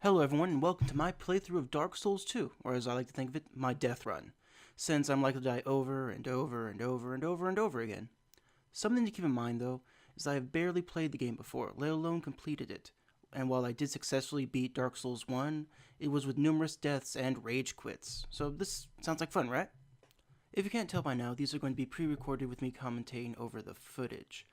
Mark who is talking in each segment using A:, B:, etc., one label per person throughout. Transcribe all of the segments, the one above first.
A: Hello everyone and welcome to my playthrough of Dark Souls 2, or as I like to think of it, my death run, since I'm likely to die over and over and over and over and over again. Something to keep in mind though, is I have barely played the game before, let alone completed it, and while I did successfully beat Dark Souls 1, it was with numerous deaths and rage quits, so this sounds like fun, right? If you can't tell by now, these are going to be pre-recorded with me commentating over the footage.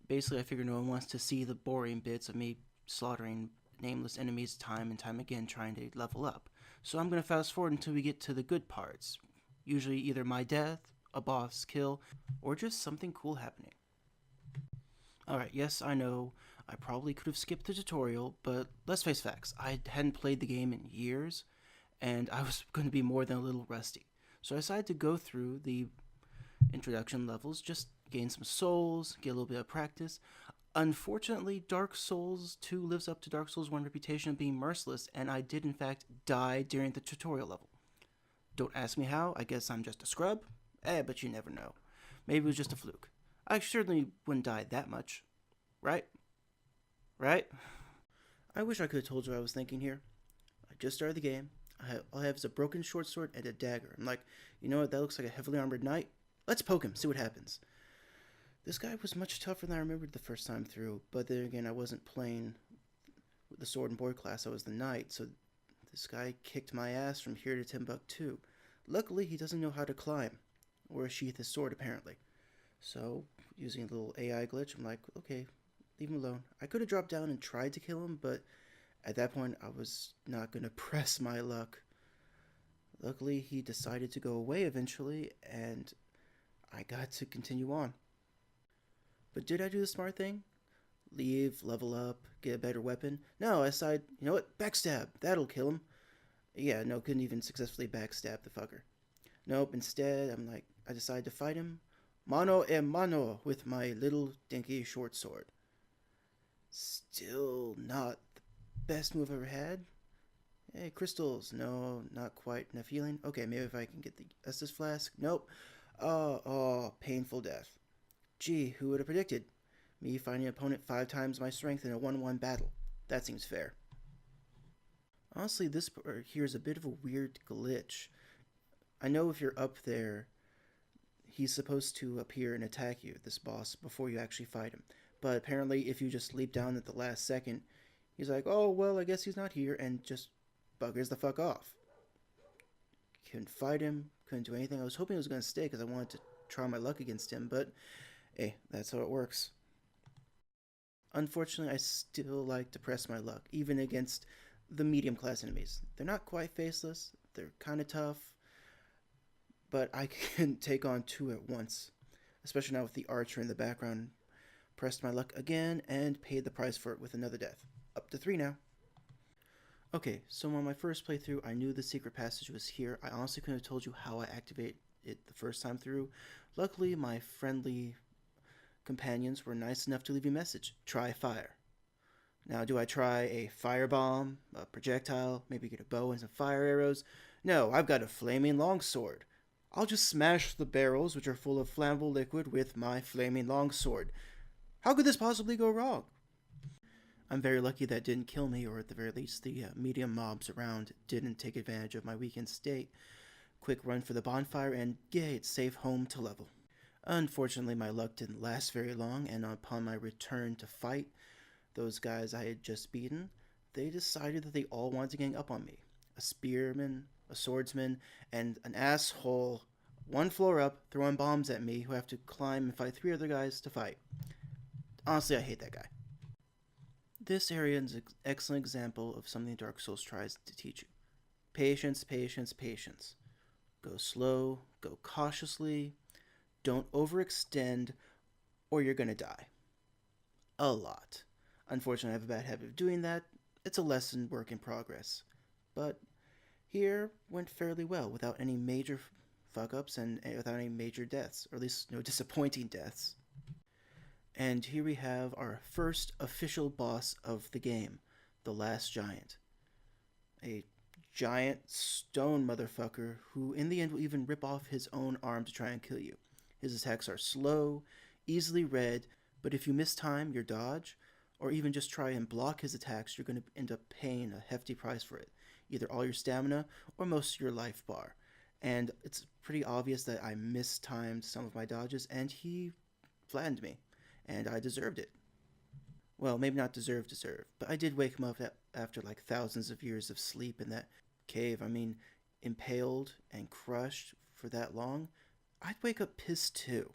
A: Basically, I figure no one wants to see the boring bits of me slaughtering nameless enemies time and time again trying to level up. So I'm going to fast forward until we get to the good parts. Usually either my death, a boss kill, or just something cool happening. Alright, yes, I know, I probably could have skipped the tutorial, but let's face facts, I hadn't played the game in years, and I was going to be more than a little rusty. So I decided to go through the introduction levels, just gain some souls, get a little bit of practice. Unfortunately, Dark Souls 2 lives up to Dark Souls 1 reputation of being merciless, and I did in fact die during the tutorial level. Don't ask me how, I guess I'm just a scrub. But you never know. Maybe it was just a fluke. I certainly wouldn't die that much. Right? Right? I wish I could have told you what I was thinking here. I just started the game. All I have is a broken short sword and a dagger. I'm like, you know what, that looks like a heavily armored knight. Let's poke him, see what happens. This guy was much tougher than I remembered the first time through, but then again, I wasn't playing with the sword and board class, I was the knight, so this guy kicked my ass from here to Timbuktu. Luckily, he doesn't know how to climb, or sheath his sword, apparently. So, using a little AI glitch, I'm like, okay, leave him alone. I could have dropped down and tried to kill him, but at that point, I was not going to press my luck. Luckily, he decided to go away eventually, and I got to continue on. But did I do the smart thing? Leave, level up, get a better weapon? No, I decided, you know what? Backstab. That'll kill him. Yeah, no, couldn't even successfully backstab the fucker. Nope, instead, I decided to fight him mano a mano with my little dinky short sword. Still not the best move I've ever had. Hey, crystals. No, not quite enough healing. Okay, maybe if I can get the Estus flask. Nope. Oh, painful death. Gee, who would have predicted? Me finding an opponent 5 times my strength in a 1-1 battle. That seems fair. Honestly, this part here is a bit of a weird glitch. I know if you're up there, he's supposed to appear and attack you, this boss, before you actually fight him. But apparently, if you just leap down at the last second, he's like, oh, well, I guess he's not here, and just buggers the fuck off. Couldn't fight him, couldn't do anything. I was hoping he was going to stay because I wanted to try my luck against him, but hey, that's how it works. Unfortunately, I still like to press my luck, even against the medium class enemies. They're not quite faceless, they're kind of tough, but I can take on 2 at once, especially now with the archer in the background. Pressed my luck again and paid the price for it with another death. Up to 3 now. Okay, so on my first playthrough, I knew the secret passage was here. I honestly couldn't have told you how I activate it the first time through. Luckily, my friendly companions were nice enough to leave a message. Try fire. Now, do I try a firebomb, a projectile, maybe get a bow and some fire arrows? No, I've got a flaming longsword. I'll just smash the barrels, which are full of flammable liquid, with my flaming longsword. How could this possibly go wrong? I'm very lucky that didn't kill me, or at the very least the medium mobs around didn't take advantage of my weakened state. Quick run for the bonfire, and yay, it's safe home to level. Unfortunately, my luck didn't last very long, and upon my return to fight those guys I had just beaten, they decided that they all wanted to gang up on me. A spearman, a swordsman, and an asshole 1 floor up throwing bombs at me who have to climb and fight 3 other guys to fight. Honestly, I hate that guy. This area is an excellent example of something Dark Souls tries to teach you. Patience, patience, patience. Go slow, go cautiously, don't overextend, or you're gonna die. A lot. Unfortunately, I have a bad habit of doing that. It's a lesson work in progress. But here went fairly well without any major fuck-ups and without any major deaths, or at least no disappointing deaths. And here we have our first official boss of the game, the Last Giant. A giant stone motherfucker who in the end will even rip off his own arm to try and kill you. His attacks are slow, easily read, but if you miss time your dodge, or even just try and block his attacks, you're going to end up paying a hefty price for it. Either all your stamina or most of your life bar. And it's pretty obvious that I mistimed some of my dodges, and he flattened me, and I deserved it. Well, maybe not deserve, but I did wake him up after like thousands of years of sleep in that cave. I mean, impaled and crushed for that long, I'd wake up pissed too.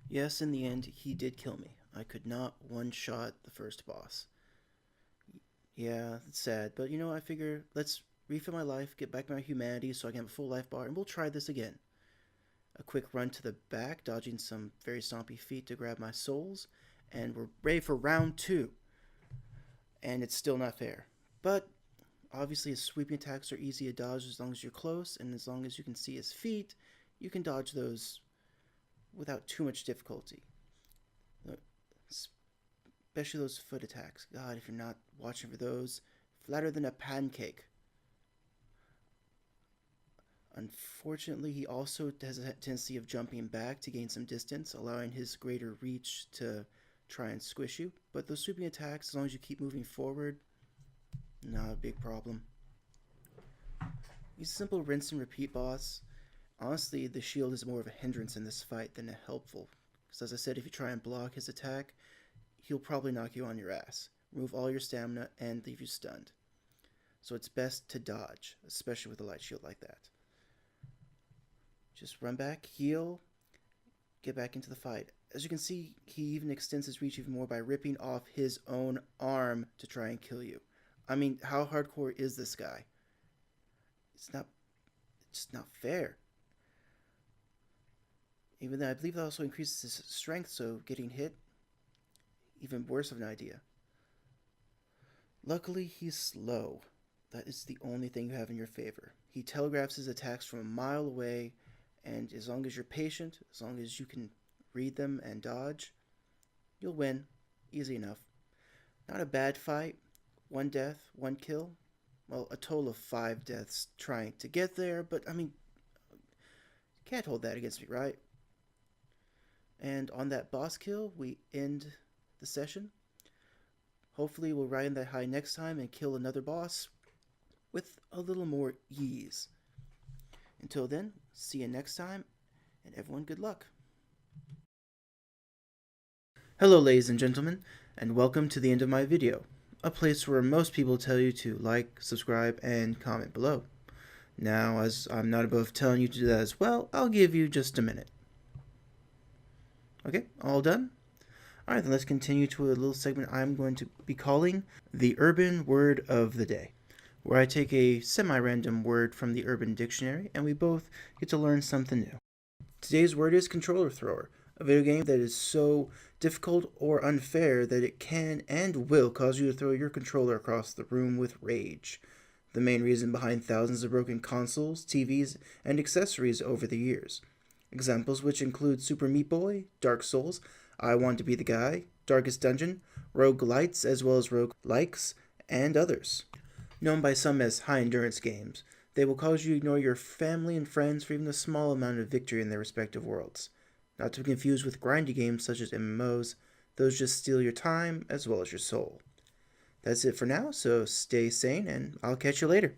A: Yes, in the end, he did kill me. I could not one shot the first boss. Yeah, it's sad, but I figure let's refill my life, get back my humanity so I can have a full life bar, and we'll try this again. A quick run to the back, dodging some very stompy feet to grab my souls, and we're ready for round two. And it's still not fair. But obviously, his sweeping attacks are easy to dodge as long as you're close, and as long as you can see his feet, you can dodge those without too much difficulty. Especially those foot attacks. God, if you're not watching for those, flatter than a pancake. Unfortunately, he also has a tendency of jumping back to gain some distance, allowing his greater reach to try and squish you. But those sweeping attacks, as long as you keep moving forward, not a big problem. He's a simple rinse and repeat boss. Honestly, the shield is more of a hindrance in this fight than a helpful. Because as I said, if you try and block his attack, he'll probably knock you on your ass, remove all your stamina, and leave you stunned. So it's best to dodge, especially with a light shield like that. Just run back, heal, get back into the fight. As you can see, he even extends his reach even more by ripping off his own arm to try and kill you. I mean, how hardcore is this guy? It's just not fair. Even though I believe that also increases his strength, so getting hit, even worse of an idea. Luckily, he's slow. That is the only thing you have in your favor. He telegraphs his attacks from a mile away, and as long as you're patient, as long as you can read them and dodge, you'll win. Easy enough. Not a bad fight. 1 death, 1 kill. Well, a total of 5 deaths trying to get there, but I mean, can't hold that against me, right? And on that boss kill, we end the session. Hopefully we'll ride that high next time and kill another boss with a little more ease. Until then, see you next time, and everyone good luck. Hello ladies and gentlemen, and welcome to the end of my video, a place where most people tell you to like, subscribe, and comment below. Now, as I'm not above telling you to do that as well, I'll give you just a minute. Okay, all done? Alright, then let's continue to a little segment I'm going to be calling the Urban Word of the Day, where I take a semi-random word from the Urban Dictionary, and we both get to learn something new. Today's word is controller thrower, a video game that is so difficult or unfair that it can and will cause you to throw your controller across the room with rage. The main reason behind thousands of broken consoles, TVs, and accessories over the years. Examples which include Super Meat Boy, Dark Souls, I Want to Be the Guy, Darkest Dungeon, roguelites, as well as roguelikes, and others. Known by some as high-endurance games, they will cause you to ignore your family and friends for even a small amount of victory in their respective worlds. Not to be confused with grindy games such as MMOs, those just steal your time as well as your soul. That's it for now, so stay sane, and I'll catch you later.